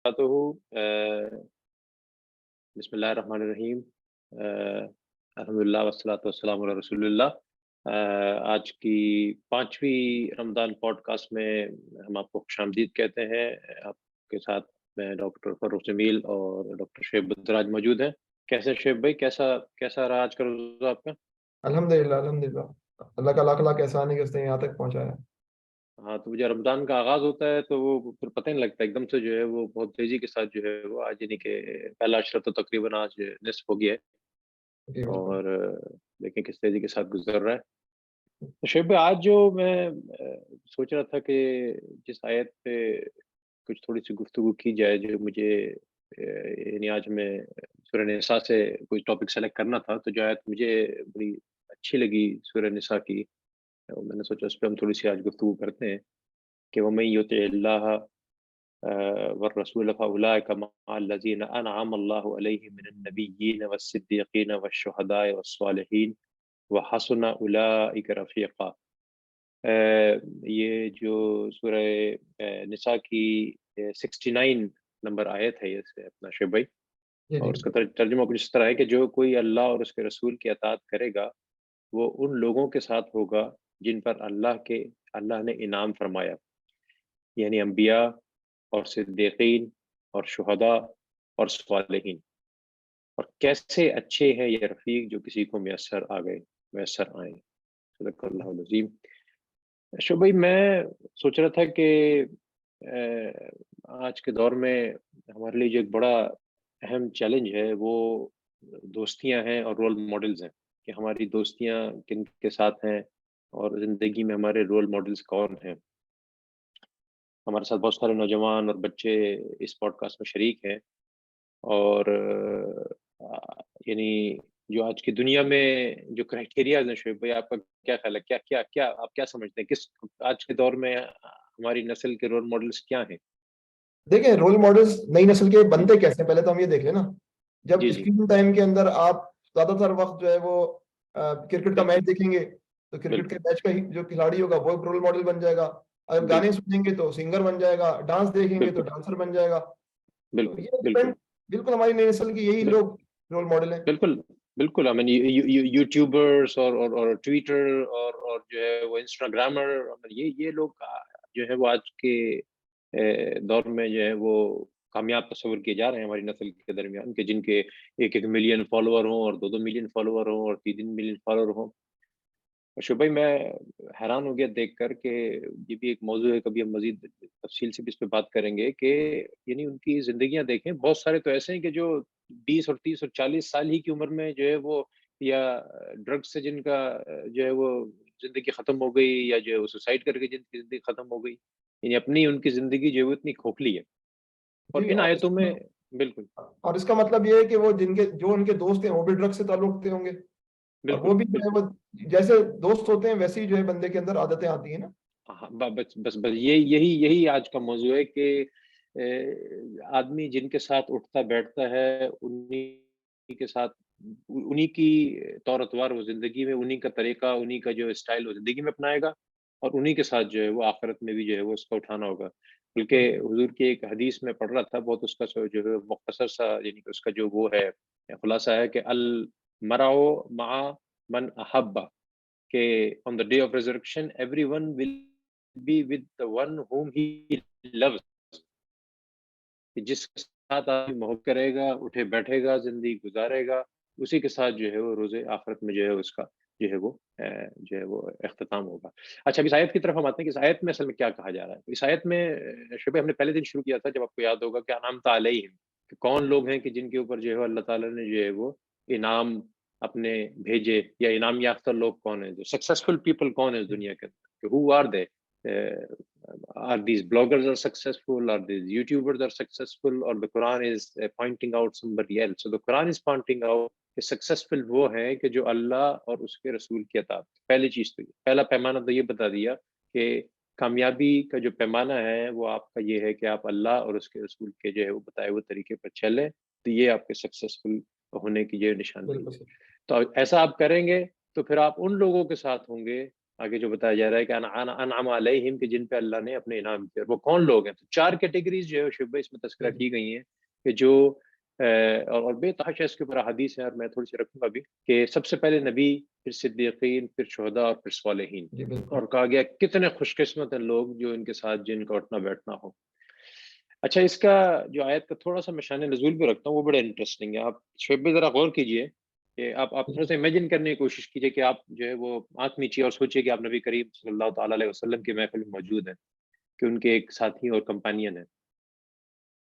بسم اللہ الرحمن الرحیم۔ الحمدللہ والصلاۃ والسلام علی رسول اللہ۔ آج کی 5ویں رمضان پوڈ کاسٹ میں ہم آپ کو خوش آمدید کہتے ہیں۔ آپ کے ساتھ میں ڈاکٹر فروخ جمیل اور ڈاکٹر شعیب بدراج موجود ہیں۔ کیسے شعیب بھائی، کیسا رہا آج کا روزہ آپ کا؟ الحمدللہ اللہ کا لاکھ لاکھ احسان ہے کہ اس نے یہاں تک پہنچایا۔ ہاں، تو جب رمضان کا آغاز ہوتا ہے تو وہ پھر پتہ نہیں لگتا، ایک دم سے جو ہے وہ بہت تیزی کے ساتھ جو ہے وہ آج، یعنی کہ پہلا عشرہ تو تقریباً آج نصف ہو گیا ہے، جی بالکل۔ اور دیکھیں کس تیزی کے ساتھ گزر رہا ہے۔ تو شعیب بھائی، آج جو میں سوچ رہا تھا کہ جس آیت پہ کچھ تھوڑی سی گفتگو کی جائے، جو مجھے یعنی آج میں سورہ نساء سے کوئی ٹاپک سلیکٹ کرنا تھا، تو جو آیت مجھے بڑی اچھی لگی سورہ نساء کی، میں نے سوچا اس پہ ہم تھوڑی سی آج گفتگو کرتے ہیں کہ وَمَن يُطِعِ اللَّهَ وَالرَّسُولَ فَأُولَٰئِكَ مَعَ الَّذِينَ أَنْعَمَ اللَّهُ عَلَيْهِم مِّنَ النَّبِيِّينَ وَالصِّدِّيقِينَ وَالشُّهَدَاءِ وَالصَّالِحِينَ وَحَسُنَ أُولَٰئِكَ رَفِيقًا۔ یہ جو سورہ نساء کی 69 نمبر آیت ہے، یہ اپنا شعیب بھائی، جی جی اور اس کا ترجمہ کچھ اس طرح ہے کہ جو کوئی اللہ اور اس کے رسول کی اطاعت کرے گا وہ ان لوگوں کے ساتھ ہوگا جن پر اللہ نے انعام فرمایا، یعنی انبیاء اور صدیقین اور شہداء اور صالحین۔ اور کیسے اچھے ہیں یہ رفیق جو کسی کو میسر آئیں۔ صدق اللہ العظیم۔ شو بھائی، میں سوچ رہا تھا کہ آج کے دور میں ہمارے لیے جو ایک بڑا اہم چیلنج ہے وہ دوستیاں ہیں اور رول ماڈلز ہیں، کہ ہماری دوستیاں کن کے ساتھ ہیں اور زندگی میں ہمارے رول ماڈلز کون ہیں۔ ہمارے ساتھ بہت سارے نوجوان اور بچے اس پوڈ کاسٹ میں شریک ہیں، اور یعنی جو آج کی دنیا میں جو کرائٹیریاز ہیں، شعیب بھائی آپ کا کیا خیال ہے؟ کیا آپ کیا سمجھتے ہیں، کس آج کے دور میں ہماری نسل کے رول ماڈلز کیا ہیں؟ دیکھیں، رول ماڈلز نئی نسل کے بنتے کیسے، پہلے تو ہم یہ دیکھ لیں نا۔ جب جی اسکرین ٹائم کے اندر آپ زیادہ تر وقت جو ہے وہ کرکٹ کا بالکل میچ دیکھیں گے تو کرکٹ کے بالکل میچ کا ہی جو کھلاڑی ہوگا وہ رول ماڈل بن جائے گا۔ اگر گانے بالکل سنیں گے تو سنگر بن جائے گا، ڈانس دیکھیں گے تو بالکل ڈانسر بن جائے گا۔ تو بالکل یہ بالکل ڈیپینڈ، بالکل ہماری نئی نسل کی یہی لوگ رول ماڈل ہیں۔ بالکل بالکل I mean یوٹیوبرس اور ٹویٹر اور جو ہے وہ انسٹاگرامر، یہ لوگ جو ہے وہ آج کے دور میں جو ہے وہ کامیاب تصور کیے جا رہے ہیں ہماری نسل کے درمیان، کہ جن کے 1 ملین فالوور ہوں اور 2 ملین فالوور ہوں اور 3 ملین فالوور ہوں۔ شعیب بھائی، میں حیران ہو گیا دیکھ کر کہ یہ بھی ایک موضوع ہے، کبھی ہم مزید تفصیل سے بھی اس پہ بات کریں گے، کہ یعنی ان کی زندگیاں دیکھیں، بہت سارے تو ایسے ہیں کہ جو 20 اور 30 اور 40 سال ہی کی عمر میں جو ہے وہ یا ڈرگ سے جن کا جو ہے وہ زندگی ختم ہو گئی، یا جو ہے وہ سوسائڈ کر کے جن کی زندگی ختم ہو گئی، یعنی اپنی ان کی زندگی جو ہے وہ اتنی کھوکھلی ہے۔ اور جی، ان آیتوں میں بالکل اور اس کا مطلب یہ ہے کہ وہ جو ان کے دوست ہیں وہ بھی ڈرگ سے تعلق رکھتے ہوں گے، اور بالکل وہ بھی جو ہے بالکل وہ جیسے دوست ہوتے ہیں ویسے ہی جو ہے بندے کے اندر عادتیں آتی ہیں نا۔ ہاں، بس یہی آج کا موضوع ہے کہ آدمی جن کے ساتھ اٹھتا بیٹھتا ہے انہی کے ساتھ، انہی کی طور اتوار وہ زندگی میں، انہی کا طریقہ، انہی کا جو اسٹائل وہ زندگی میں اپنائے گا، اور انہی کے ساتھ جو ہے وہ آخرت میں بھی جو ہے وہ اس کا اٹھانا ہوگا۔ بلکہ حضور کی ایک حدیث میں پڑھ رہا تھا، بہت اس کا جو ہے مختصر سا، یعنی کہ اس کا جو وہ ہے خلاصہ ہے کہ المرء مع من احب، کہ on the day of resurrection everyone will be with the one whom he loves، کہ جس کے ساتھ آدمی محبت کرے گا، اٹھے بیٹھے گا، زندگی گزارے گا، اسی کے ساتھ جو ہے وہ روز آخرت میں جو ہے اس کا جو ہے وہ اختتام ہوگا۔ اچھا، اب اس آیت کی طرف ہم آتے ہیں کہ اس آیت میں اصل میں کیا کہا جا رہا ہے۔ اس آیت میں شعیب، ہم نے پہلے دن شروع کیا تھا جب آپ کو یاد ہوگا کہ انعمت علیہم، کہ کون لوگ ہیں کہ جن کے اوپر جو ہے اللہ تعالیٰ نے جو ہے وہ انعام اپنے بھیجے، یا انعام یافتہ لوگ کون ہیں، جو سکسیسفل پیپل کون ہیں اس دنیا کے اندر، کہ who are they؟ Are these bloggers are successful? Are these YouTubers are successful? Or the Quran is pointing out somebody else? So the Quran is pointing out کہ successful وہ ہیں کہ جو اللہ اور اس کے رسول کی اطاعت۔ پہلی چیز تو پہلا پیمانہ تو یہ بتا دیا کہ کامیابی کا جو پیمانہ ہے وہ آپ کا یہ ہے کہ آپ اللہ اور اس کے رسول کے جو ہے وہ بتائے ہوئے طریقے پر چلیں، تو یہ آپ کے سکسیسفل ہونے کی یہ نشاندہی بالکل ہے۔ صحیح۔ تو ایسا آپ کریں گے تو پھر آپ ان لوگوں کے ساتھ ہوں گے آگے جو بتایا جا رہا ہے کہ انعم علیہم، کہ جن پہ اللہ نے اپنے انعام کیا. اور وہ کون لوگ ہیں؟ تو 4 کیٹیگریز جو ہے شعبہ اس میں تذکرہ کی گئی ہیں کہ جو اور بے تحاشا اس کے اوپر حدیث ہے، اور میں تھوڑی سی رکھوں گا بھی، کہ سب سے پہلے نبی، پھر صدیقین، پھر شہداء اور پھر صالحین. جی بالکل. اور کہا گیا کتنے خوش قسمت ہیں لوگ جو ان کے ساتھ جن کا اٹھنا بیٹھنا ہو. اچھا، اس کا جو آیت کا تھوڑا سا میں شان نزول بھی رکھتا ہوں، وہ بڑا انٹرسٹنگ ہے. آپ شعیب ذرا غور کیجئے کہ آپ تھوڑا سا امیجن کرنے کی کوشش کیجئے کہ آپ جو ہے وہ آنکھ نیچی اور سوچئے کہ آپ نبی کریم صلی اللہ تعالیٰ علیہ وسلم کی محفل میں موجود ہیں، کہ ان کے ایک ساتھی اور کمپانین ہیں،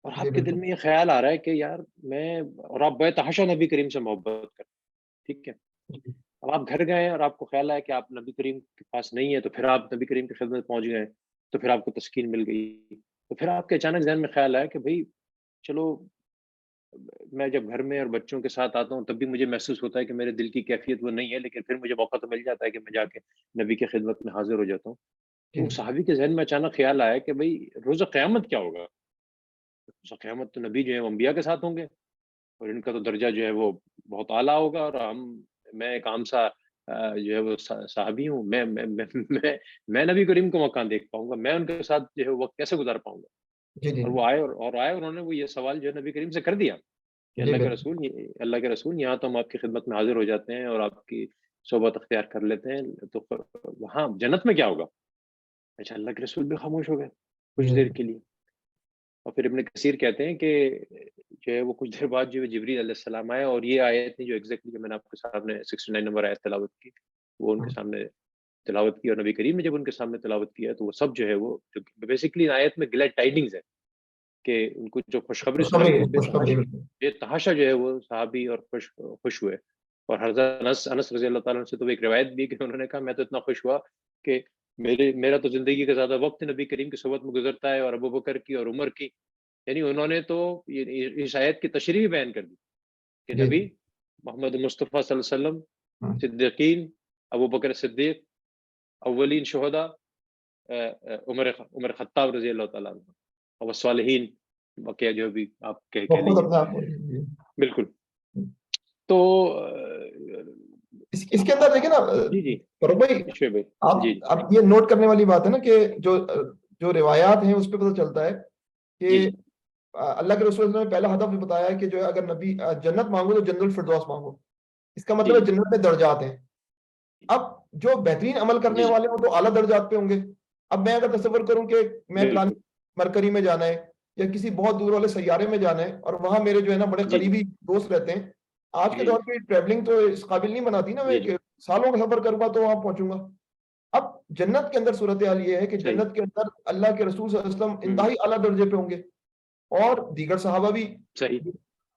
اور جی آپ کے دل بالکل. میں یہ خیال آ رہا ہے کہ یار میں، اور آپ بے تحاشا نبی کریم سے محبت کرتے ہیں، ٹھیک ہے. اب آپ گھر گئے ہیں اور آپ کو خیال آیا کہ آپ نبی کریم کے پاس نہیں ہے، تو پھر آپ نبی کریم کی خدمت پہنچ گئے، تو پھر آپ کو تسکین مل گئی. تو پھر آپ کے اچانک ذہن میں خیال آیا کہ بھئی چلو، میں جب گھر میں اور بچوں کے ساتھ آتا ہوں تب بھی مجھے محسوس ہوتا ہے کہ میرے دل کی کیفیت وہ نہیں ہے، لیکن پھر مجھے موقع تو مل جاتا ہے کہ میں جا کے نبی کی خدمت میں حاضر ہو جاتا ہوں. جی تو صحابی کے ذہن میں اچانک خیال آیا کہ بھئی روز قیامت کیا ہوگا؟ روز قیامت تو نبی جو ہیں وہ انبیاء کے ساتھ ہوں گے، اور ان کا تو درجہ جو ہے وہ بہت اعلیٰ ہوگا، اور میں ایک عام سا جو ہے وہ صحابی ہوں. میں نبی کریم کو مکان دیکھ پاؤں گا؟ میں ان کے ساتھ جو ہے وقت کیسے گزار پاؤں گا؟ جی. جی اور وہ آئے اور آئے، انہوں نے وہ یہ سوال جو ہے نبی کریم سے کر دیا کہ جی بالکل. اللہ کے رسول، یہاں تو ہم آپ کی خدمت میں حاضر ہو جاتے ہیں اور آپ کی صحبت اختیار کر لیتے ہیں، تو وہاں جنت میں کیا ہوگا؟ اچھا، اللہ کے رسول بھی خاموش ہو گئے کچھ دیر کے لیے. اور پھر ابن کثیر کہتے ہیں کہ جو ہے وہ کچھ دیر بعد جو ہے جبریل علیہ السلام آئے، اور یہ آیت جو ایگزیکٹلی میں نے آپ کے سامنے 69 نمبر آیت تلاوت کی، وہ ان کے سامنے تلاوت کی. اور نبی کریم نے جب ان کے سامنے تلاوت کیا تو وہ سب جو ہے وہ بیسیکلی آیت میں گلیڈ ٹائڈنگز ہے کہ ان کو جو خوشخبری سنائی گئی، خوشخبری. بے تحاشا جو ہے وہ صحابی اور خوش ہوئے. اور حضرت انس رضی اللہ تعالیٰ عنہ سے تو ایک روایت بھی کہ انہوں نے کہا میں تو اتنا خوش ہوا کہ میرا تو زندگی کا زیادہ وقت نبی کریم کی صحبت میں گزرتا ہے، اور ابو بکر کی اور عمر کی. یعنی انہوں نے تو اس آیت کی تشریح بیان کر دی کہ جی نبی محمد مصطفیٰ صلی اللہ علیہ وسلم، صدیقین، ابو بکر صدیق، اولین شہداء، عمر خطاب رضی اللہ تعالیٰ عنہ، اور صالحین، واقعہ جو بھی آپ کہہ وہ خود لیجیے. اپنے آپ کو. بالکل. تو اس کے اندر دیکھیں نا جی جی فاروق بھائی، شعیب بھائی، جی آپ یہ نوٹ کرنے والی بات ہے نا کہ جو روایات ہیں اس پہ پتہ چلتا ہے کہ جی اللہ کے رسول نے پہلا ہدف بتایا کہ جو ہے اگر نبی جنت مانگو تو جنت الفردوس مانگو. اس کا مطلب ہے جی جنت میں درجات ہیں. اب جو بہترین عمل کرنے جی والے وہ تو اعلیٰ درجات پہ ہوں گے. اب میں اگر تصور کروں کہ میں پلان بالکل. مرکری میں جانا ہے یا کسی بہت دور والے سیارے میں جانا ہے، اور وہاں میرے جو ہے نا بڑے جی قریبی دوست رہتے ہیں، آج کے جی دور پہ ٹریولنگ تو اس قابل نہیں بناتی نا میں جی جی کہ سالوں کا سفر کروں گا تو وہاں پہنچوں گا. اب جنت کے اندر صورتحال یہ ہے کہ صحیح. جنت کے اندر اللہ کے رسول صلی اللہ علیہ وسلم ہوں انتہائی اعلیٰ درجے پہ ہوں گے، اور دیگر صحابہ بھی. صحیح.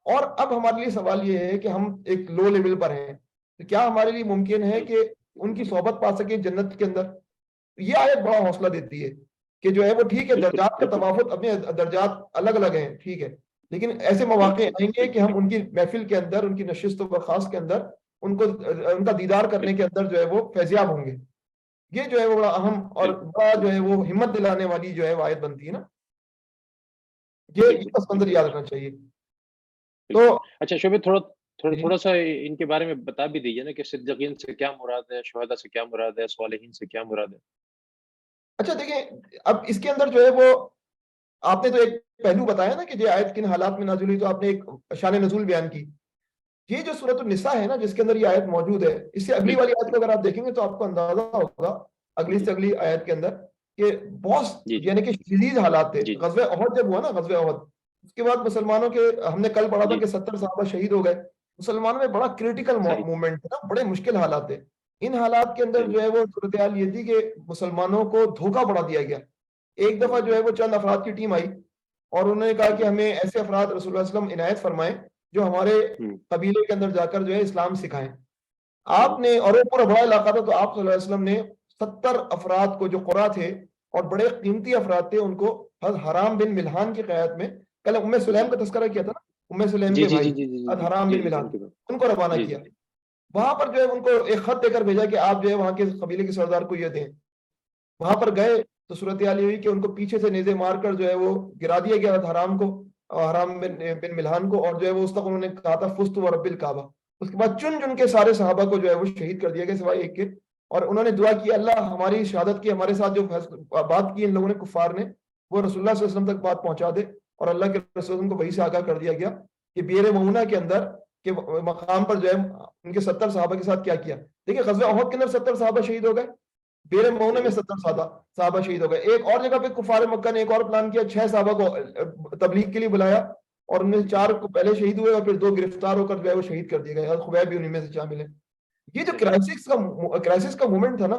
اور اب ہمارے لیے سوال یہ ہے کہ ہم ایک لو لیول پر ہیں، تو کیا ہمارے لیے ممکن ہے کہ ان کی صحبت پا سکیں جنت کے اندر؟ یہ آیت بڑا حوصلہ دیتی ہے کہ جو ہے وہ ٹھیک ہے، بالکل درجات کا بالکل. تفاوت، اپنے درجات الگ الگ ہیں، ٹھیک ہے، لیکن ایسے مواقع آئیں گے کہ ہم ان کی محفل کے اندر، ان کی نشست و برخاست کے اندر ان کا دیدار کرنے کے اندر جو ہے وہ فیضیاب ہوں گے. یہ جو ہے وہ بڑا اہم اور بڑا جو ہے وہ ہمت دلانے والی جو ہے وہ آیت بنتی ہے نا. یہ بالکل پس منظر بالکل. یاد رکھنا چاہیے. تو بالکل. اچھا شعبہ، جی تھوڑا سا ان کے بارے میں بتا بھی دیجیے نا کہ صدیقین سے کیا مراد ہے، شہداء سے کیا مراد ہے، صالحین سے کیا مراد ہے. اچھا دیکھیں، اب اس کے اندر جو ہے وہ آپ نے تو ایک پہلو بتایا نا کہ یہ آیت کن حالات میں نازل ہوئی، تو آپ نے ایک شان نزول بیان کی. یہ جو سورۃ النساء ہے نا جس کے اندر یہ آیت موجود ہے، اس سے اگلی والی بالکل. آیت کو اگر آپ دیکھیں گے تو آپ کو اندازہ ہوگا اگلی جی سے اگلی آیت کے اندر کہ بہت جی یعنی کہ شدید حالات تھے. جی غزوہ احد جب ہوا نا، غزوہ احد، اس کے بعد مسلمانوں کے، ہم نے کل پڑھا تھا جی کہ 70 صحابہ شہید ہو گئے. مسلمانوں میں بڑا کریٹیکل صحیح مومنٹ تھا نا، بڑے مشکل حالات تھے. ان حالات کے اندر صحیح. جو ہے وہ صورتحال یہ تھی کہ مسلمانوں کو دھوکہ بڑھا دیا گیا. ایک دفعہ جو ہے وہ چند افراد کی ٹیم آئی اور انہوں نے کہا کہ ہمیں ایسے افراد رسول اللہ علیہ وسلم عنایت فرمائیں جو ہمارے قبیلے کے اندر جا کر جو ہے اسلام سکھائیں. آپ نے، اور وہ پورا بڑا علاقہ تھا، تو آپ صلی اللہ علیہ وسلم نے 70 افراد کو جو قرا تھے اور بڑے قیمتی افراد تھے ان کو حضرت حرام بن ملحان کی قیادت میں، کل ام سلیم کا تذکرہ کیا تھا نا، ام سلیم جی کے جی بھائی جی جی جی حضرت حرام جی بن جی ملحان، ان کے بعد. ان کو روانہ جی کیا. جی وہاں پر جو ہے ان کو ایک خط دے کر بھیجا کہ آپ جو ہے وہاں کے قبیلے کے سردار کو یہ دیں. وہاں پر گئے تو صورتحال یہ ہوئی کہ ان کو پیچھے سے نیزے مار کر جو ہے وہ گرا دیا گیا حرام کو، حرام بن ملحان کو، اور جو ہے وہ اس تک انہوں نے کہا تھا فزت و رب الکعبہ. اس کے بعد چن چن کے سارے صحابہ کو جو ہے وہ شہید کر دیا گیا سوائے ایک کے. اور انہوں نے دعا کی اللہ ہماری شہادت کی ہمارے ساتھ جو بات کی ان لوگوں نے کفار نے وہ رسول اللہ صلی اللہ علیہ وسلم تک بات پہنچا دے. اور اللہ کے رسول کو وہی سے آگاہ کر دیا گیا کہ بیر مؤونہ کے اندر کے مقام پر جو ہے ان کے 70 صحابہ کے ساتھ کیا کیا. دیکھیں غزوہ احد کے اندر 70 صحابہ شہید ہو گئے, بیر مؤونہ میں 70 صحابہ شہید ہو گئے. ایک اور جگہ پہ کفار مکہ نے ایک اور پلان کیا, 6 صحابہ کو تبلیغ کے لیے بلایا اور ان میں 4 کو پہلے شہید ہوئے اور پھر 2 گرفتار ہو کر جو ہے وہ شہید کر دیے گئے. خبیب بھی انہیں میں سے شامل ہے. یہ جو کرائسس کا مومنٹ تھا نا,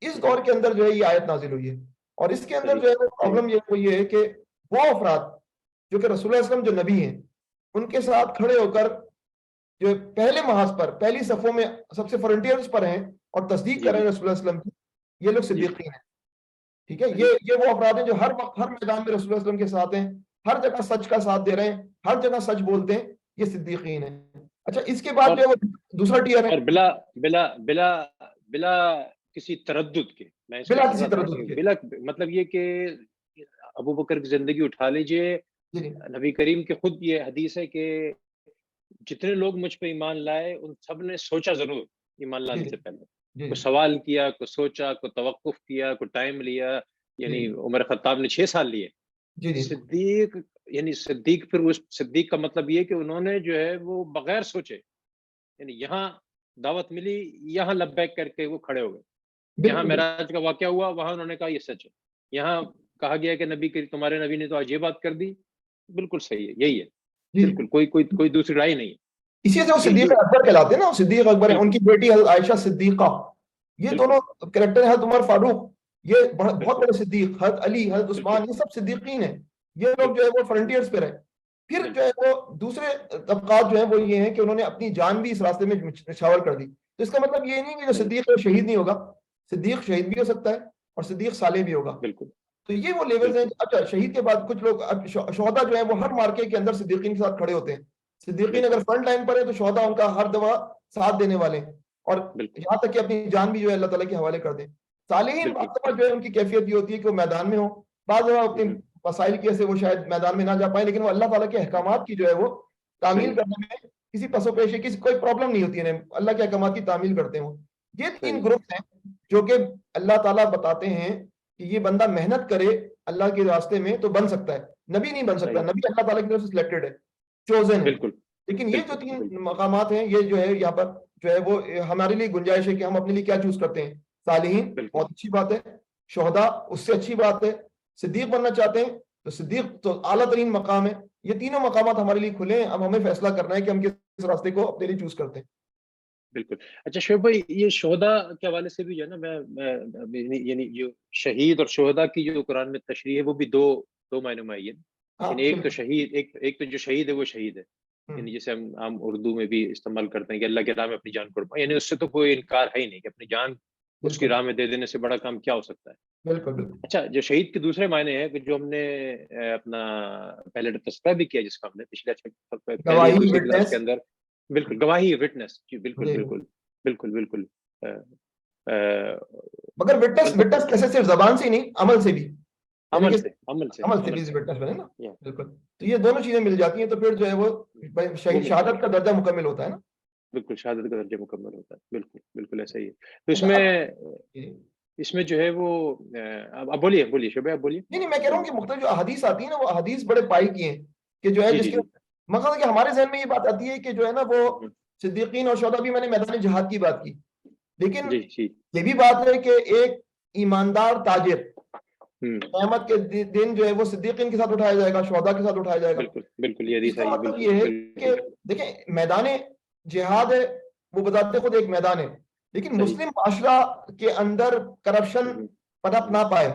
اس دور کے اندر جو ہے یہ آیت نازل ہوئی ہے. اور اس کے اندر جو ہے پرابلم یہ ہے کہ وہ افراد جو کہ رسول اللہ علیہ وسلم جو نبی ہیں ان کے ساتھ کھڑے ہو کر جو پہلے محاذ پر پہلی صفوں میں سب سے فرنٹیئرز پر ہیں اور تصدیق کر رہے ہیں رسول اللہ علیہ وسلم کی, یہ لوگ صدیقین ہیں. ٹھیک ہے, یہ وہ افراد ہیں جو ہر وقت ہر میدان میں رسول اللہ علیہ وسلم کے ساتھ ہیں, ہر جگہ سچ کا ساتھ دے رہے ہیں, ہر جگہ سچ بولتے ہیں, یہ صدیقین ہیں. اچھا اس کے بعد جو ہے وہ دوسرا ٹیئر ہے, اور بلا بلا بلا بلا کسی تردد کے, میں بلا کسی تردد کے, بلا مطلب یہ کہ ابو بکر کی زندگی اٹھا لیجئے, نبی کریم کے خود یہ حدیث ہے کہ جتنے لوگ مجھ پہ ایمان لائے ان سب نے سوچا ضرور ایمان لانے سے پہلے, کوئی سوال کیا, کوئی سوچا, کوئی توقف کیا, کوئی ٹائم لیا. یعنی عمر خطاب نے 6 سال لیے. صدیق یعنی صدیق, پھر اس صدیق کا مطلب یہ کہ انہوں نے جو ہے وہ بغیر سوچے, یعنی یہاں دعوت ملی, یہاں لبیک کر کے وہ کھڑے ہو گئے. یہاں معراج کا واقعہ ہوا, وہاں انہوں نے کہا یہ سچ ہے. یہاں کہا گیا کہ نبی کے تمہارے نبی نے تو آج یہ بات کر دی, بالکل صحیح ہے, یہی ہے, بالکل کوئی دوسری رائے نہیں ہے. اسی سے وہ صدیق اکبر کہلاتے ہیں نا, صدیق اکبر ہیں, ان کی بیٹی حضرت عائشہ صدیقہ, یہ دونوں کریکٹر ہیں. حضرت عمر فاروق یہ بہت بڑے صدیق, حضرت علی, حضرت عثمان, یہ سب صدیقین ہیں. یہ لوگ جو ہے وہ فرنٹیئرز پہ رہے. پھر جو ہے وہ دوسرے طبقات جو ہیں وہ یہ ہیں کہ انہوں نے اپنی جان بھی اس راستے میں نچھاور کر دی. تو اس کا مطلب یہ نہیں کہ جو صدیق ہے شہید نہیں ہوگا, صدیق شہید بھی ہو سکتا ہے اور صدیق صالح بھی ہوگا. بالکل. تو یہ وہ لیولز ہیں. اچھا شہید کے بعد کچھ لوگ شہداء جو ہیں وہ ہر مارکے کے اندر صدیقین کے ساتھ کھڑے ہوتے ہیں. صدیقین اگر فرنٹ لائن پر ہے تو شہداء ان کا ہر دفعہ ساتھ دینے والے ہیں, اور یہاں تک کہ اپنی جان بھی جو ہے اللہ تعالیٰ کے حوالے کر دیں. صالحین بعض دفعہ جو ہے ان کی کیفیت یہ ہوتی ہے کہ وہ میدان میں ہوں, بعض دفعہ اپنی وسائل کی وجہ سے وہ شاید میدان میں نہ جا پائیں, لیکن وہ اللہ تعالیٰ کے احکامات کی جو ہے وہ تعمیل کرنے میں کسی پس و پیش کسی کوئی پرابلم نہیں ہوتی ہے, اللہ کے احکامات کی تعمیل کرتے ہیں. یہ 3 گروپ ہیں جو کہ اللہ تعالیٰ بتاتے ہیں کہ یہ بندہ محنت کرے اللہ کے راستے میں تو بن سکتا ہے. نبی نہیں بن سکتا, نبی اللہ تعالیٰ کی طرف سے سلیکٹڈ ہے, چوزن ہے. لیکن یہ جو 3 مقامات ہیں یہ جو ہے یہاں پر جو ہے وہ ہمارے لیے گنجائش ہے کہ ہم اپنے لیے کیا چوز کرتے ہیں. صالحین بہت اچھی بات ہے, شہداء اس سے اچھی بات ہے, صدیق بننا چاہتے ہیں تو صدیق تو اعلیٰ ترین مقام ہے. یہ تینوں مقامات ہمارے لیے کھلے ہیں, اب ہمیں فیصلہ کرنا ہے کہ ہم کس راستے کو اپنے لیے چوز کرتے ہیں. بالکل. اچھا شعیب بھائی, یہ شہداء کے حوالے سے بھی جو ہے نا, میں یعنی جو شہید اور شہداء کی جو قرآن میں تشریح ہے وہ بھی دو معنوں میں آئی ہے. یعنی ایک تو شہید, ایک تو جو شہید ہے وہ شہید ہے, یعنی جسے ہم عام اردو میں بھی استعمال کرتے ہیں کہ اللہ کے راہ میں اپنی جان قربان, یعنی اس سے تو کوئی انکار ہے ہی نہیں کہ اپنی جان اس کی راہ میں دے دینے سے بڑا کام کیا ہو سکتا ہے. بالکل. اچھا جو شہید کے دوسرے معنی ہے کہ جو ہم نے اپنا پہلے تذکرہ بھی کیا, جس کا ہم نے پچھلے کلاس کے اندر, بالکل گواہی, وٹنس, جی بالکل بالکل بالکل بالکل. مگر وٹنس کیسے صرف زبان سے ہی نہیں, عمل سے بھی, عمل سے بھی وٹنس بنے نا. بالکل. تو یہ دونوں چیزیں مل جاتی ہیں تو پھر جو ہے وہ شہادت کا درجہ مکمل ہوتا ہے نا. بالکل, شہادت کا درجہ مکمل ہوتا ہے. بالکل بالکل ایسا ہی ہے. تو اس میں جو ہے وہ اب بولیے شعیب, اب بولیے. نہیں میں کہہ رہا ہوں کہ مختلف جو احادیث آتی ہیں نا وہ احادیث بڑے پائی کی ہیں کہ جو ہے جس کے مقصد ہے کہ ہمارے ذہن میں یہ بات آتی ہے کہ جو ہے نا وہ صدیقین اور شہداء بھی, میں نے میدان جہاد کی بات کی, لیکن یہ بھی بات ہے کہ ایک ایماندار تاجر قیامت کے دن جو ہے وہ صدیقین کے ساتھ اٹھایا جائے گا, شہداء کے ساتھ اٹھایا جائے گا. بالکل. اس کا مطلب یہ ہے کہ دیکھیں میدان جہاد ہے وہ بذات خود ایک میدان ہے, لیکن مسلم معاشرہ کے اندر کرپشن پنپ نہ پائے,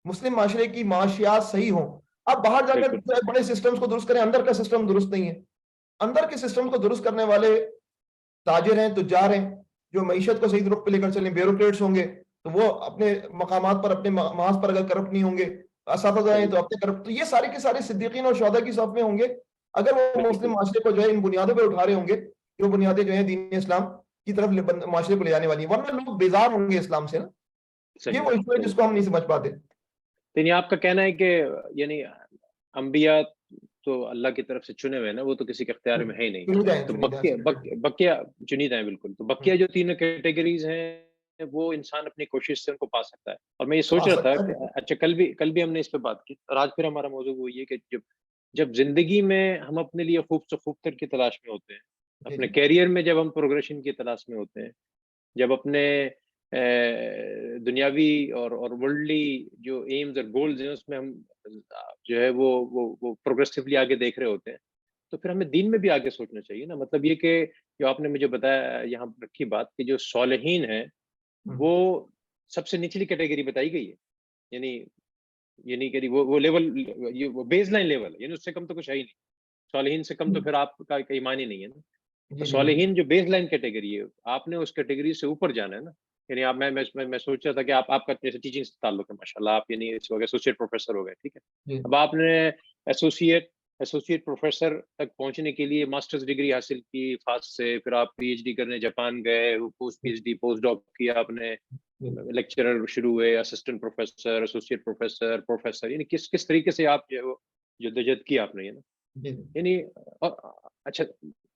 مسلم معاشرے کی معاشیات صحیح ہوں. اب باہر جا کر بڑے سسٹمز کو درست کریں, اندر کا سسٹم درست نہیں ہے. اندر کے سسٹم کو درست کرنے والے تاجر ہیں, تجار ہیں, جو معیشت کو صحیح رخ پہ لے کر چلیں. بیوروکریٹس ہوں گے تو وہ اپنے مقامات پر, اپنے محاذ پر اگر کرپٹ نہیں ہوں گے, اساتذہ ہیں تو اپنے کرپٹ, تو یہ سارے کے سارے صدیقین اور شہداء کی صف میں ہوں گے اگر وہ مسلم معاشرے کو جو ہے ان بنیادوں پہ اٹھا رہے ہوں گے, جو بنیادیں جو ہیں دین اسلام کی طرف معاشرے کو لے جانے والی ہیں, ورنہ لوگ بیزار ہوں گے اسلام سے نا. یہ وہ ایشو ہے جس کو ہم نہیں سمجھ پاتے. یعنی آپ کا کہنا ہے کہ یعنی انبیاء تو اللہ کی طرف سے چنے ہوئے نا, وہ تو کسی کے اختیار میں ہے ہی نہیں, تو بقیہ چنیدہ ہیں. بالکل. تو بقیہ جو 3 کیٹیگریز ہیں وہ انسان اپنی کوشش سے ان کو پا سکتا ہے. اور میں یہ پا سوچ رہا تھا سکتا کہ ہے. اچھا کل بھی ہم نے اس پہ بات کی اور آج پھر ہمارا موضوع وہ یہ کہ جب زندگی میں ہم اپنے لیے خوب سے خوب تر کی تلاش میں ہوتے ہیں، جی اپنے جی کیریئر میں جب ہم پروگریشن کی تلاش میں ہوتے ہیں، جب اپنے دنیاوی اور ورلڈلی جو ایمز اور گولز ہیں اس میں ہم جو ہے وہ پروگریسولی آگے دیکھ رہے ہوتے ہیں، تو پھر ہمیں دین میں بھی آگے سوچنا چاہیے نا. مطلب یہ کہ جو آپ نے مجھے بتایا یہاں پر رکھی بات کہ جو صالحین ہیں وہ سب سے نچلی کیٹیگری بتائی گئی ہے، یعنی کہ وہ لیول، وہ بیس لائن لیول ہے، یعنی اس سے کم تو کچھ ہے ہی نہیں. صالحین سے کم تو پھر آپ کا ایمان ہی نہیں ہے نا. تو جی جی بالکل. صالحین جو بیس لائن کیٹیگری ہے آپ نے اس کیٹیگری سے اوپر جانا ہے نا. یعنی آپ میں سوچ رہا تھا کہ آپ کا جیسے ٹیچنگ سے تعلق ہے ماشاء اللہ، آپ یعنی اس وقت ایسوسیٹ پروفیسر ہو گئے، ٹھیک ہے. جی اب آپ نے ایسوسیٹ پروفیسر تک پہنچنے کے لیے ماسٹرز ڈگری حاصل کی فاسٹ سے، پھر آپ پی ایچ ڈی کرنے جاپان گئے، post P H D postdoc کیا آپ نے، جی لیکچرر شروع ہوئے، اسسٹنٹ پروفیسر، ایسوسیٹ پروفیسر، یعنی کس طریقے سے آپ جو ہے وہ جدوجہد کی آپ نے، جی یعنی اچھا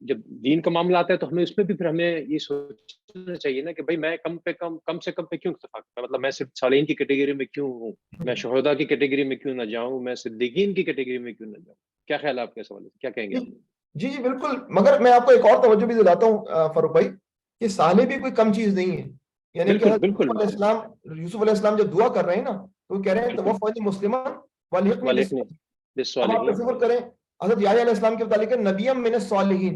جب دین کا معاملہ آتا ہے تو ہمیں اس میں بھی پھر ہمیں یہ سوچنا چاہیے نا کہ بھائی میں کم سے کم پہ کیوں اکتفا کرتا، مطلب میں صرف صالحین کی کیٹیگری میں کیوں ہوں، میں شہداء کی کیٹیگری میں کیوں نہ جاؤں، میں صدیقین کی کیٹیگری میں کیوں نہ جاؤں. کیا خیال ہے آپ کے سوال سے، کیا کہیں گے جی آپ؟ جی جی بالکل. مگر میں آپ کو ایک اور توجہ بھی دلاتا ہوں فاروق بھائی کہ صالح بھی کوئی کم چیز نہیں ہے. یعنی کہ بالکل حضرت بالکل یوسف علیہ السلام جب دعا کر رہے ہیں نا تو وہ کہہ رہے ہیں بالکل توفنی مسلمان والحقنی والحقنی اب آپ بالصالحین. تصور کریں حضرت یحییٰ علیہ السلام کے متعلق ہے نبیم من الصالحین،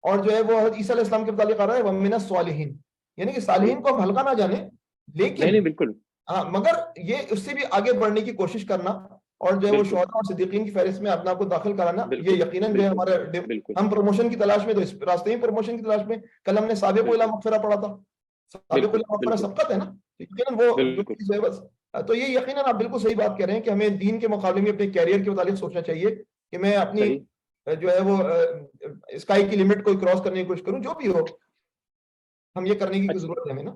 اور جو ہے وہ حضرت عیسیٰ علیہ السلام کے متعلق آ رہا ہے ومن الصالحین. یعنی کہ صالحین کو ہم ہلکا نہ جانیں، نہیں لیکن نہیں بالکل ہاں مگر یہ اس سے بھی آگے بڑھنے کی کوشش کرنا اور جو ہے وہ بالکل شہداء اور صدیقین کی فہرست میں اپنے آپ کو داخل کرانا، یہ بالکل یقیناً جو ہے بالکل ہمارے بالکل ہم پروموشن کی تلاش میں تو اس راستے میں پروموشن کی تلاش میں. کل ہم نے سابق الی بالکل مغفرہ پڑھا تھا، سابق بالکل الی مغفرہ بالکل سبقت ہے نا، یقیناً وہ جو بالکل چیز ہے بس. تو یہ یقیناً آپ بالکل صحیح بات کہہ رہے ہیں کہ ہمیں دین کے مقابلے میں اپنے کیریئر کے متعلق سوچنا چاہیے کہ میں اپنی صحیح. جو ہے وہ اسکائی کی لمٹ کو کراس کرنے کی کوشش کروں، جو بھی ہو ہم یہ کرنے کی ضرورت ہے ہمیں نا.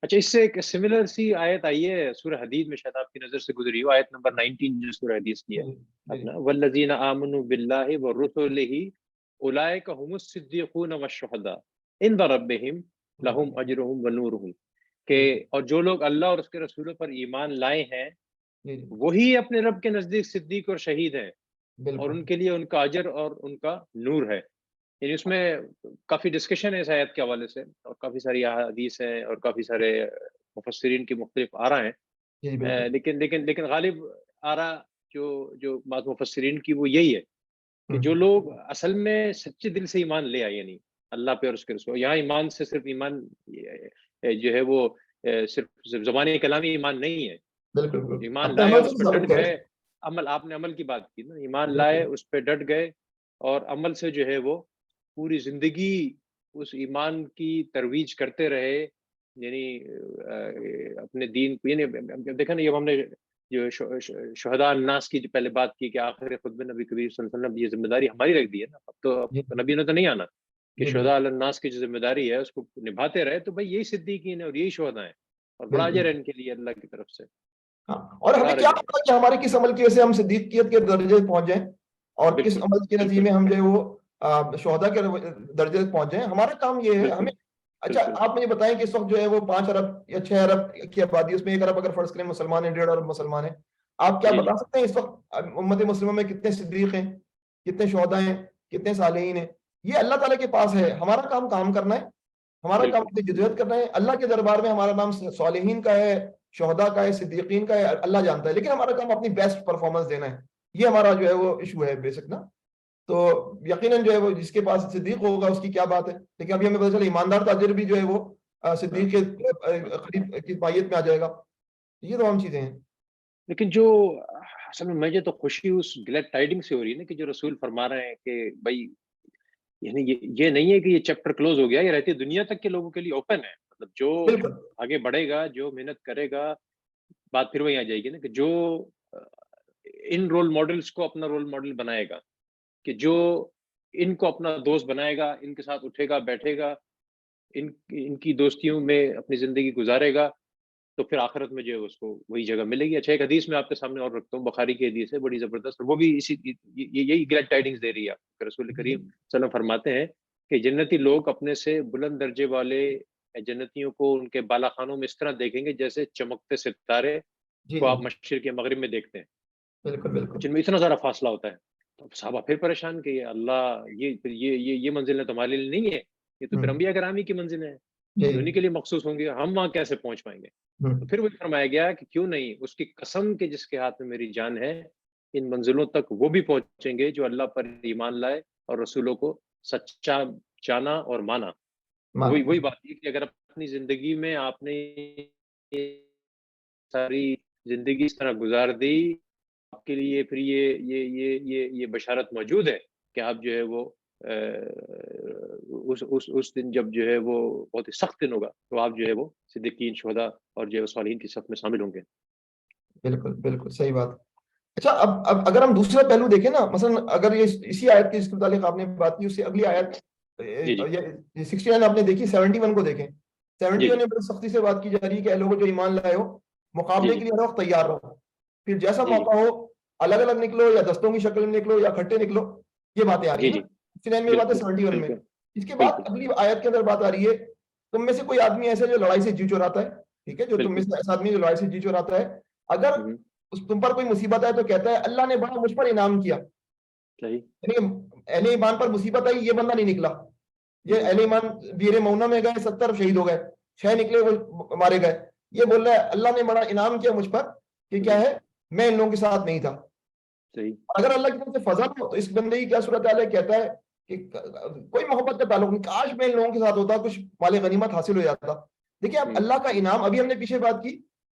اچھا اس سے ایک سملر سی آیت آئی ہے سورہ حدید میں، شاید آپ کی نظر سے گزری ہو، آیت نمبر 19 جو سورہ حدید کی ہے اپنا والذین آمنوا باللہ ورسلہ اولئک هم الصدیقون والشہداء عند ربہم لہم اجرہم ونورہم، کہ اور جو لوگ اللہ اور اس کے رسولوں پر ایمان لائے ہیں وہی اپنے رب کے نزدیک صدیق اور شہید ہیں، اور ان کے لیے ان کا اجر اور ان کا نور ہے. یعنی اس میں کافی ڈسکشن ہے اس آیت کے حوالے سے، اور کافی ساری احادیث ہیں اور کافی سارے مفسرین کی مختلف آراء ہیں، لیکن غالب آراء جو بعض مفسرین کی وہ یہی ہے کہ جو لوگ اصل میں سچے دل سے ایمان لے آئے، یعنی اللہ پہ اور اس کے رسول، یہاں ایمان سے صرف ایمان جو ہے وہ صرف زبانی کلامی ایمان نہیں ہے، بالکل ایمان اپنے لائے عمل اور سے اس پہ ڈٹ ثابت کریں. گئے. آپ نے عمل کی بات کی نا، ایمان لائے بالکل اس پہ ڈٹ گئے اور عمل سے جو ہے وہ پوری زندگی اس ایمان کی ترویج کرتے رہے. یعنی اپنے دین کو، یعنی دیکھا نا، جب ہم نے جو شہداء الناس کی جو پہلے بات کی کہ آخر خطبہ نبی کریم صلی اللہ علیہ وسلم یہ ذمہ داری ہماری رکھ دی ہے نا، اب تو نبی نے تو نہیں آنا کہ جی شہداء بالکل الناس کی جو ذمہ داری ہے اس کو نبھاتے رہے، تو بھائی یہی صدیقین ہیں اور یہی شہداء ہیں، اور بڑا اجر ہے بالکل. ان کے لیے اللہ کی طرف سے، ہاں اور ہمیں بڑا کیا اجر ہے. پتا کہ ہمارے کس عمل کی وجہ سے ہم صدیقیت کے درجے تک پہنچ جائیں اور کس بالکل عمل کے نتیجے بالکل میں ہم جو ہے وہ شہداء کے درجے تک پہنچ جائیں. ہمارا کام یہ ہے ہمیں. بالکل اچھا بالکل آپ مجھے بتائیں کہ اس وقت جو ہے وہ 5 ارب یا 6 ارب کی آبادی، اس میں 1 ارب اگر فرض کریں مسلمان ہیں، 1.5 ارب مسلمان ہیں، آپ کیا جی جی بتا سکتے ہیں اس وقت امت مسلمہ میں کتنے صدیق ہیں، کتنے شہداء ہیں، کتنے صالحین ہیں؟ یہ اللہ تعالیٰ کے پاس ہے. ہمارا کام کرنا ہے، ہمارا کام بالکل اپنی جدوجہد کرنا ہے. اللہ کے دربار میں ہمارا نام صالحین کا ہے، شہداء کا ہے، صدیقین کا ہے، اللہ جانتا ہے، لیکن ہمارا کام اپنی بیسٹ پرفارمنس دینا ہے. یہ ہمارا جو ہے وہ ایشو ہے بیسک نا. تو یقیناً جو ہے وہ جس کے پاس صدیق ہوگا اس کی کیا بات ہے، لیکن ابھی ہمیں پتہ چلا ایماندار تاجر بھی جو ہے وہ صدیق کے قریب کی مائیت میں آ جائے گا. یہ تمام چیزیں ہیں. لیکن جو اصل میں مجھے تو خوشی اس گلیڈ ٹائڈنگ سے ہو رہی ہے نا کہ جو رسول فرما رہے ہیں کہ بھائی یعنی یہ نہیں ہے کہ یہ چیپٹر کلوز ہو گیا، یہ رہتی دنیا تک کے لوگوں کے لیے اوپن ہے. مطلب جو بالکل آگے بڑھے گا، جو محنت کرے گا، بات پھر وہی آ جائے گی نا کہ جو ان رول ماڈلز کو اپنا رول ماڈل بنائے گا، کہ جو ان کو اپنا دوست بنائے گا، ان کے ساتھ اٹھے گا بیٹھے گا، ان کی دوستیوں میں اپنی زندگی گزارے گا، تو پھر آخرت میں جو ہے اس کو وہی جگہ ملے گی. اچھا ایک حدیث میں آپ کے سامنے اور رکھتا ہوں، بخاری کی حدیث ہے بڑی زبردست، وہ بھی یہی گلیڈ ٹائڈنگز دے رہی ہے. رسول کریم صلی اللہ علیہ وسلم فرماتے ہیں کہ جنتی لوگ اپنے سے بلند درجے والے جنتیوں کو ان کے بالا خانوں میں اس طرح دیکھیں گے جیسے چمکتے ستارے جی کو جی آپ مشرق یا مغرب میں دیکھتے ہیں، بالکل بالکل جن میں اتنا زیادہ فاصلہ ہوتا ہے. تو صحابہ پھر پریشان کہ اللہ یہ منزلیں تو ہمارے لیے نہیں ہے، یہ تو پھر ہوں انبیاء کرام ہی کی منزلیں ہیں، جی یہ انہیں کے لیے مخصوص ہوں گے، ہم وہاں کیسے پہنچ پائیں گے؟ تو ہوں پھر وہی فرمایا گیا کہ کیوں نہیں، اس کی قسم کہ جس کے ہاتھ میں میری جان ہے، ان منزلوں تک وہ بھی پہنچیں گے جو اللہ پر ایمان لائے اور رسولوں کو سچا جانا اور مانا. تو مان وہی بات ہے کہ اگر اپنی زندگی میں آپ نے ساری زندگی اس طرح گزار دی، آپ کے لیے پھر یہ بشارت موجود ہے کہ آپ جو ہے وہ اس دن جب جو ہے وہ بہت ہی سخت دن ہوگا تو آپ جو ہے وہ صدیقین، شہداء اور جو ہے صالحین کی صف میں شامل ہوں گے. بالکل بالکل صحیح بات. اچھا اب اگر ہم دوسرا پہلو دیکھیں نا، مثلا اگر یہ اسی آیت کی، اس کے متعلق آپ نے بات کی، اس سے اگلی آیت جی جی 69 آپ نے دیکھی، 71 کو دیکھیں. جی 71 جی میں بڑی سختی سے بات کی جا رہی ہے کہ اے لوگوں جو ایمان لائے ہو، جی مقابلے جی کے لیے ہر وقت تیار رہو، پھر جیسا جی موقع ہو الگ الگ نکلو یا دستوں کی شکل میں نکلو یا اکٹھے نکلو. یہ باتیں آ رہی جی ہیں جی نا 69 میں، بات ہے بالکل 71 میں. بالکل اس کے بعد بالکل اگلی آیت کے اندر بات آ رہی ہے، تم میں سے کوئی آدمی ایسا جو لڑائی سے جی چراتا ہے، ٹھیک ہے، جو تم میں بالکل. سے ایسا آدمی جو لڑائی سے جی چراتا ہے، اگر تم پر کوئی مصیبت ہے تو کہتا ہے اللہ نے بڑا مجھ پر انعام کیا. صحیح. یعنی اہل ایمان پر مصیبت آئی، یہ بندہ نہیں نکلا. یہ اہل ایمان بیر مونا میں گئے، 70 شہید ہو گئے، 6 نکلے وہ مارے گئے. یہ بول رہا ہے اللہ نے بڑا انعام کیا مجھ پر کہ کیا ہے، میں ان لوگوں کے ساتھ نہیں تھا. صحیح. اگر اللہ کی طرف سے فضل ہو تو اس بندے کی کیا صورتحال ہے؟ کہتا ہے کہ کوئی محبت کا تعلق نہیں، کاش میں ان لوگوں کے ساتھ ہوتا، کچھ مال غنیمت حاصل ہو جاتا. دیکھیں اب اللہ کا انعام، ابھی ہم نے پیچھے بات کی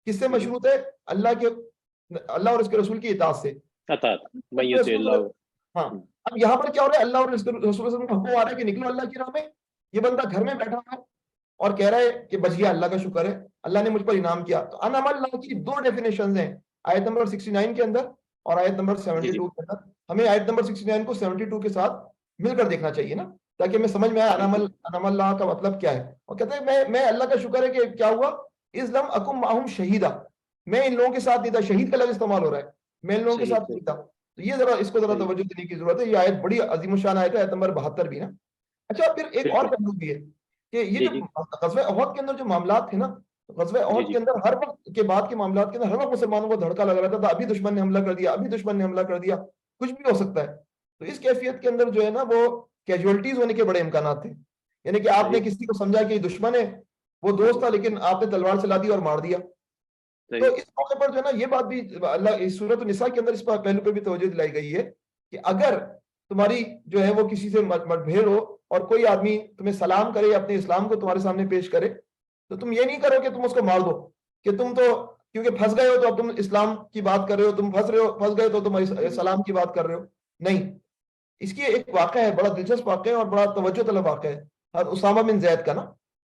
کس سے مشروط ہے؟ اللہ اور اس کے رسول کی اطاعت سے. اطاعت من یطع اللہ. ہاں، اب یہاں پر کیا ہو رہا ہے؟ اللہ اور رسول صلی اللہ علیہ وسلم کا حکم آ رہا ہے کہ نکلو اللہ کی راہ میں. یہ بندہ گھر میں بیٹھا ہوا ہے اور کہہ رہا ہے کہ بچ گیا، اللہ کا شکر ہے، اللہ نے مجھ پر انعام کیا. تو انعم اللہ کی 2 ڈیفینیشنز ہیں آیت نمبر 69 کے اندر اور آیت نمبر 72 کے اندر. ہمیں آیت نمبر 69 کو 72 کے ساتھ مل کر دیکھنا چاہیے نا، تاکہ ہمیں سمجھ میں آئے انعم اللہ کا مطلب کیا ہے. اور کہتے ہیں میں اللہ کا شکر ہے کہ کیا ہوا، اذ لم اکم معہم شہیدا، میں ان لوگوں کے ساتھ نہیں تھا. شہید کا لفظ استعمال ہو رہا ہے، میں ان لوگوں کے ساتھ نہیں تھا. تو یہ ذرا اس کو ذرا توجہ دینے کی ضرورت ہے. یہ آیت بڑی عظیم الشان آیت ہے، آیت نمبر 72 بھی نا. اچھا پھر ایک اور پہلو بھی ہے کہ یہ جو غزوہ احد کے اندر جو معاملات تھے نا، غزوہ احد کے اندر ہر وقت کے بعد کے معاملات کے اندر ہر وقت مسلمانوں کو دھڑکا لگ رہا تھا، ابھی دشمن نے حملہ کر دیا، ابھی دشمن نے حملہ کر دیا، کچھ بھی ہو سکتا ہے. تو اس کیفیت کے اندر جو ہے نا وہ کیجولٹیز ہونے کے بڑے امکانات تھے. یعنی کہ آپ نے کسی کو سمجھا کہ یہ دشمن ہے، وہ دوست تھا، لیکن آپ نے تلوار چلا دی اور مار دیا. تو اس موقع پر جو ہے نا یہ بات بھی اللہ اس سورۃ النساء کے اندر اس پہلو پہ بھی توجہ دلائی گئی ہے کہ اگر تمہاری جو ہے وہ کسی سے متبھیڑ ہو اور کوئی آدمی تمہیں سلام کرے یا اپنے اسلام کو تمہارے سامنے پیش کرے، تو تم یہ نہیں کرو کہ تم اس کو مار دو کہ تم تو کیونکہ پھنس گئے ہو تو اب تم اسلام کی بات کر رہے ہو، تم پھنس گئے تو تمہاری سلام کی بات کر رہے ہو. نہیں، اس کی ایک واقعہ ہے، بڑا دلچسپ واقعہ ہے اور بڑا توجہ طلب واقعہ ہے. حضرت اسامہ بن زید کا نا،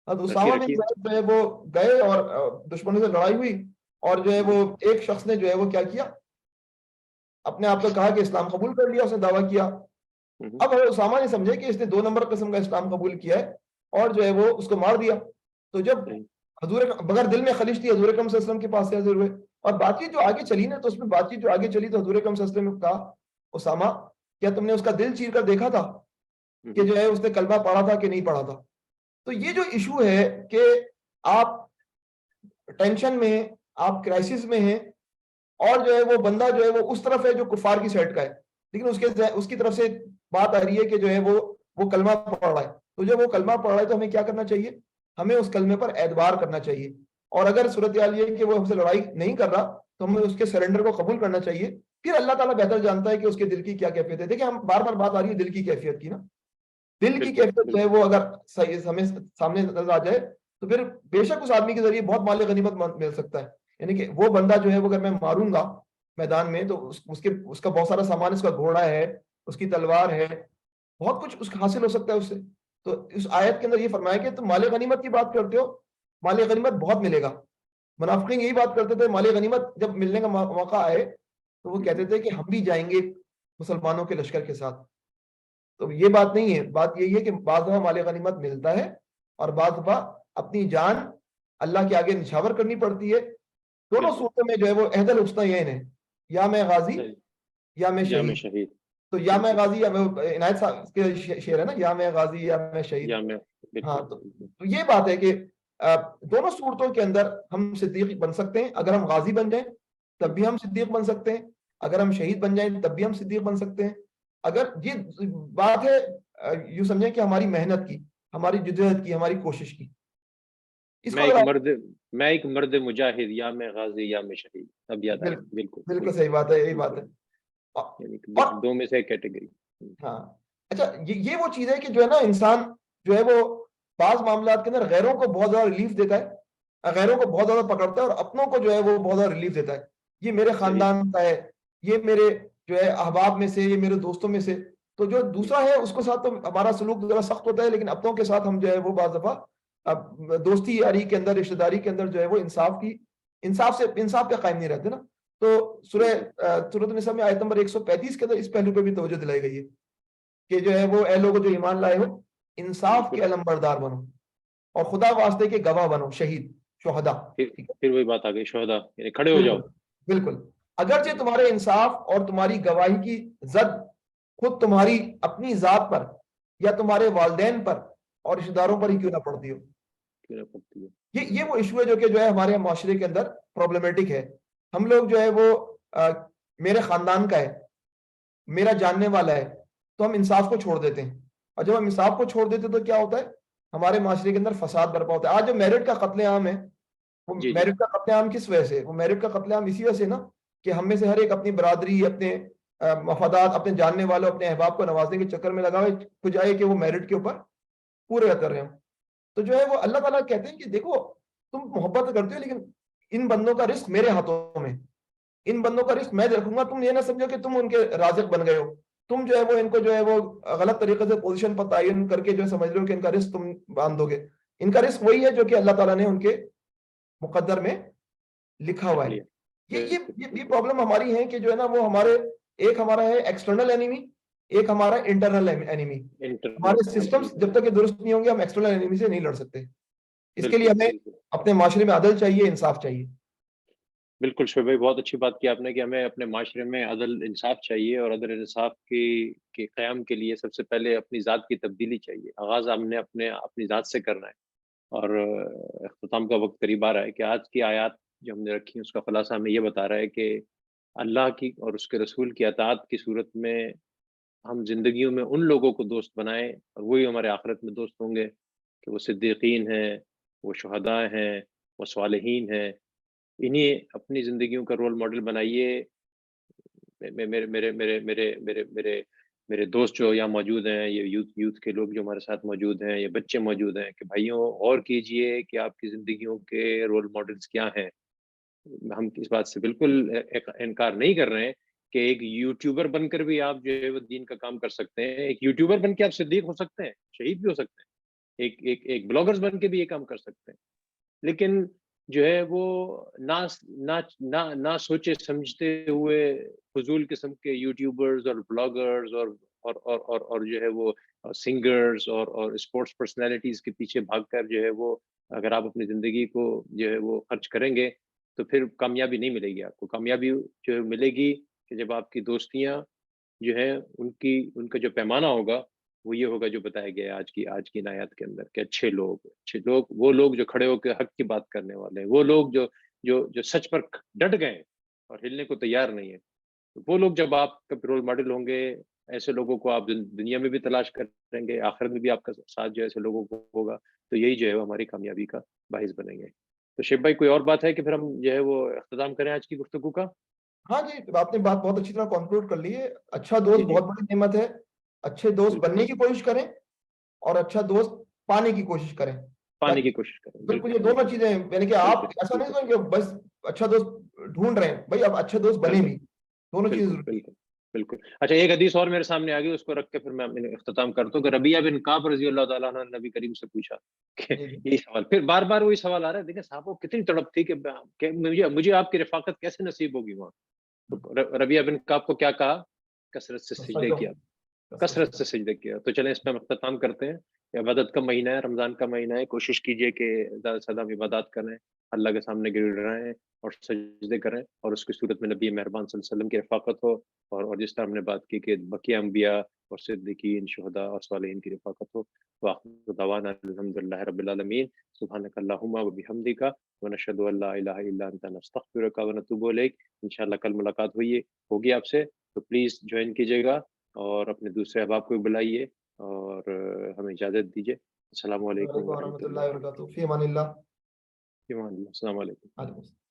حضرت اسامہ بن زید جو ہے وہ گئے اور دشمنوں سے لڑائی ہوئی اور جو ہے وہ ایک شخص نے جو ہے وہ کیا اپنے آپ کو کہا کہ اسلام قبول کر لیا، اس نے دعویٰ کیا. اب حضرت اسامہ نے سمجھے کہ اس نے 2 نمبر قسم کا اسلام قبول کیا ہے اور جو ہے وہ اس کو مار دیا. تو جب حضور بغیر دل میں خلش تھی، حضور اکرم صلی اللہ علیہ وسلم کے پاس سے حاضر ہوئے اور بات چیت جو آگے چلی نا، تو اس میں بات چیت جو آگے چلی تو حضور اکرم صلی اللہ علیہ وسلم نے کہا اسامہ کیا تم نے اس کا دل چیر کر دیکھا تھا کہ جو ہے اس نے کلمہ پڑھا تھا کہ نہیں پڑھا تھا. تو یہ جو ایشو ہے کہ آپ ٹینشن میں ہیں، آپ کرائسس میں ہیں اور جو ہے وہ بندہ جو ہے وہ اس طرف ہے جو کفار کی سائڈ کا ہے، لیکن اس کی طرف سے بات آ رہی ہے کہ جو ہے وہ کلمہ پڑھ رہا ہے. تو جب وہ کلمہ پڑھ رہا ہے تو ہمیں کیا کرنا چاہیے؟ ہمیں اس کلمے پر اعتبار کرنا چاہیے. اور اگر صورتحال یہ ہے کہ وہ ہم سے لڑائی نہیں کر رہا تو ہمیں اس کے سرنڈر کو قبول کرنا چاہیے. پھر اللہ تعالیٰ بہتر جانتا ہے کہ اس کے دل کی کیا کیفیت ہے. دیکھیں ہم بار بار بات آ رہی ہے دل کی کیفیت کی نا، دل کی کیفیت جو ہے وہ اگر ہمیں سامنے نظر آ جائے تو پھر بے شک اس آدمی کے ذریعے بہت مال غنیمت مل سکتا ہے. یعنی کہ وہ بندہ جو ہے وہ اگر میں ماروں گا میدان میں تو اس کا بہت سارا سامان، اس کا گھوڑا ہے، اس کی تلوار ہے، بہت کچھ اس کا حاصل ہو سکتا ہے اس سے. تو اس آیت کے اندر یہ فرمایا کہ تم مال غنیمت کی بات کرتے ہو، مال غنیمت بہت ملے گا. منافقین یہی بات کرتے تھے، مال غنیمت جب ملنے کا موقع آئے تو وہ کہتے تھے کہ ہم بھی جائیں گے مسلمانوں کے لشکر کے ساتھ. تو یہ بات نہیں ہے، بات یہی ہے کہ بعض دفعہ مال غنیمت ملتا ہے اور بعض دفعہ اپنی جان اللہ کے آگے نچھاور کرنی پڑتی ہے. دونوں صورتوں میں جو ہے وہ عہد الحسنیین ہے، یا میں غازی یا میں شہید. تو یا میں غازی یا میں عنایت صاحب کے شعر ہے نا، یا میں غازی یا میں شہید. یا میں ہاں تو یہ بات ہے کہ دونوں صورتوں کے اندر ہم صدیق بن سکتے ہیں. اگر ہم غازی بن جائیں تب بھی ہم صدیق بن سکتے ہیں، اگر ہم شہید بن جائیں تب بھی ہم صدیق بن سکتے ہیں. اگر یہ بات ہے یوں سمجھیں کہ ہماری محنت کی، ہماری جدوجہد کی، ہماری کوشش کی. اس میں کو ایک مرد مجاہد، یا میں غازی یا میں شہید. اب یاد آیا. بالکل بالکل صحیح بات ہے، یہی بات ہے. یعنی اور دو میں سے ایک کیٹیگری. ہاں اچھا، یہ وہ چیز ہے کہ جو ہے نا انسان جو ہے وہ بعض معاملات کے اندر غیروں کو بہت زیادہ ریلیف دیتا ہے، غیروں کو بہت زیادہ پکڑتا ہے، اور اپنوں کو جو ہے وہ بہت زیادہ ریلیف دیتا ہے. یہ میرے خاندان کا ہے، یہ میرے جو ہے احباب میں سے، یہ میرے دوستوں میں سے. تو جو دوسرا ہے اس کے ساتھ تو ہمارا سلوک ذرا سخت ہوتا ہے، لیکن اپنوں کے ساتھ ہم جو ہے وہ بعض دفعہ دوستی یاری کے اندر، رشتہ داری کے اندر جو ہے وہ انصاف پہ قائم نہیں رہتے نا. تو سورۃ النساء میں آیت نمبر 135 کے اندر اس پہلو پہ بھی توجہ دلائی گئی ہے کہ جو ہے وہ اے لوگوں جو ایمان لائے ہو، انصاف کے علمبردار بنو اور خدا واسطے کے گواہ بنو، شہید، شہداء. پھر وہی بات آ گئی، شہداء یعنی کھڑے ہو جاؤ. بالکل. اگرچہ تمہارے انصاف اور تمہاری گواہی کی زد خود تمہاری اپنی ذات پر یا تمہارے والدین پر اور رشتہ داروں پر ہی کیوں نہ پڑتی ہو. یہ وہ ایشو ہے جو کہ جو ہے ہمارے معاشرے کے اندر پرابلمٹک ہے. ہم لوگ جو ہے وہ میرے خاندان کا ہے، میرا جاننے والا ہے، تو ہم انصاف کو چھوڑ دیتے ہیں. اور جب ہم انصاف کو چھوڑ دیتے ہیں تو کیا ہوتا ہے؟ ہمارے معاشرے کے اندر فساد برپا ہوتا ہے. آج جو میرٹ کا قتل عام ہے، وہ میرٹ کا قتل عام کس وجہ سے؟ وہ میرٹ کا قتل عام اسی وجہ سے نا کہ ہم میں سے ہر ایک اپنی برادری، اپنے مفادات، اپنے جاننے والوں، اپنے احباب کو نوازنے کے چکر میں لگا ہوئے بجائے کہ وہ میرٹ کے اوپر پورے اتر رہے ہوں. تو جو ہے وہ اللہ تعالیٰ کہتے ہیں کہ دیکھو تم محبت کرتے ہو، لیکن ان بندوں کا رزق میرے ہاتھوں میں، ان بندوں کا رزق میں رکھوں گا. تم یہ نہ سمجھو کہ تم ان کے رازق بن گئے ہو، تم جو ہے وہ ان کو جو ہے وہ غلط طریقے سے پوزیشن پر تعین کر کے جو ہے سمجھ لو کہ ان کا رزق تم باندھو گے. ان کا رزق وہی ہے جو کہ اللہ تعالیٰ نے ان کے مقدر میں لکھا ہوا ہے. یہ پرابلم ہماری ہے کہ جو ہے نا وہ ایک ہمارا ہے ایکسٹرنل اینیمی، ایک ہمارا انٹرنل اینیمی. ہمارے سسٹمز جب تک یہ درست نہیں ہوں گے ہم ایکسٹرنل اینیمی سے نہیں لڑ سکتے. اس کے لیے ہمیں اپنے معاشرے میں عدل چاہیے، انصاف چاہیے. بالکل شعیب بھائی، بہت اچھی بات کی آپ نے کہ ہمیں اپنے معاشرے میں عدل انصاف چاہیے، اور عدل انصاف کے قیام کے لیے سب سے پہلے اپنی ذات کی تبدیلی چاہیے. آغاز ہم نے اپنی ذات سے کرنا ہے. اور اختتام کا وقت قریب آ رہا ہے کہ آج کی آیات جو ہم نے رکھی اس کا خلاصہ ہمیں یہ بتا رہا ہے کہ اللہ کی اور اس کے رسول کی اطاعت کی صورت میں ہم زندگیوں میں ان لوگوں کو دوست بنائیں، اور وہی ہمارے آخرت میں دوست ہوں گے کہ وہ صدیقین ہیں، وہ شہداء ہیں، وہ صالحین ہیں. انہیں اپنی زندگیوں کا رول ماڈل بنائیے. میرے میرے میرے میرے میرے میرے میرے دوست جو یہاں موجود ہیں، یہ یوتھ کے لوگ جو ہمارے ساتھ موجود ہیں، یہ بچے موجود ہیں، کہ بھائیوں غور کیجئے کہ آپ کی زندگیوں کے رول ماڈلز کیا ہیں. ہم اس بات سے بالکل انکار نہیں کر رہے ہیں کہ ایک یوٹیوبر بن کر بھی آپ جو ہے وہ دین کا کام کر سکتے ہیں. ایک یوٹیوبر بن کے آپ صدیق ہو سکتے ہیں، شہید بھی ہو سکتے ہیں، ایک بلاگرز بن کے بھی یہ کام کر سکتے ہیں. لیکن جو ہے وہ نہ سوچے سمجھتے ہوئے فضول قسم کے یوٹیوبرز اور بلاگرز اور جو ہے وہ سنگرز اور اسپورٹس پرسنالٹیز کے پیچھے بھاگ کر جو ہے وہ اگر آپ اپنی زندگی کو جو ہے وہ خرچ کریں گے تو پھر کامیابی نہیں ملے گی. آپ کو کامیابی جو ہے ملے گی کہ جب آپ کی دوستیاں جو ہے ان کا جو پیمانہ ہوگا وہ یہ ہوگا جو بتایا گیا آج کی آیات کے اندر کہ اچھے لوگ وہ لوگ جو کھڑے ہو کے حق کی بات کرنے والے ہیں، وہ لوگ جو سچ پر ڈٹ گئے اور ہلنے کو تیار نہیں ہے. وہ لوگ جب آپ کا رول ماڈل ہوں گے، ایسے لوگوں کو آپ دنیا میں بھی تلاش کریں گے، آخرت میں بھی آپ کا ساتھ جو ایسے لوگوں کو ہوگا، تو یہی جو ہے وہ ہماری کامیابی کا باعث بنیں گے. تو شیب بھائی کوئی اور بات ہے کہ پھر ہم جو ہے وہ اختتام کریں آج کی گفتگو کا؟ ہاں جی، آپ نے بات بہت اچھی طرح کنکلوڈ کر لی ہے. اچھا دوست بہت بڑی نعمت ہے. اچھے دوست بننے کی کوشش کریں اور اچھا دوست پانے کی کوشش کریں. پانے کی کوشش کریں. بالکل یہ دونوں چیزیں ہیں. یعنی کہ آپ ایسا نہیں سمجھیں کہ بس اچھا دوست ڈھونڈ رہے ہیں، بھائی اب اچھے دوست بنے بھی. دونوں چیزیں ضروری ہیں. بالکل. اچھا ایک حدیث اور میرے سامنے آ گئی، اس کو رکھ کے پھر میں اختتام کرتا ہوں کہ ربیعہ بن کعب رضی اللہ تعالیٰ عنہ نے نبی کریم سے پوچھا کہ یہی سوال، پھر بار بار وہی سوال آ رہا ہے. دیکھیں صاحب کو کتنی تڑپ تھی کہ مجھے آپ کی رفاقت کیسے نصیب ہوگی وہاں. تو ربیعہ بن کعب کو کیا کہا؟ کثرت سے سجدے کیا، کثرت سے سجدے کیا. تو چلیں اس پہ ہم اختتام کرتے ہیں عبادت کا مہینہ ہے، رمضان کا مہینہ ہے، کوشش کیجیے کہ زیادہ سے زیادہ ہم عبادات کریں، اللہ کے سامنے گر رہیں اور سجدے کریں، اور اس کی صورت میں نبی مہربان صلی اللہ علیہ وسلم کی رفاقت ہو، اور جس طرح ہم نے بات کی کہ بقیہ انبیاء اور صدیقین، شہداء اور صالحین کی رفاقت ہو. وآخر دعوانا الحمدللہ رب العالمین. سبحانک اللہم و بحمدک ونشہد ان لا الہ الا انت نستغفرک ونتوب الیک. انشاءاللہ کل ملاقات ہوگی آپ سے، تو پلیز جوائن کیجیے گا اور اپنے دوسرے احباب کو بھی بلائیے اور ہمیں اجازت دیجیے. السلام علیکم وعلیکم ورحمۃ ورحمۃ اللہ اللہ وبرکاتہ. فی امان اللہ. وبرکاتہ. السلام علیکم. علیکم السلام.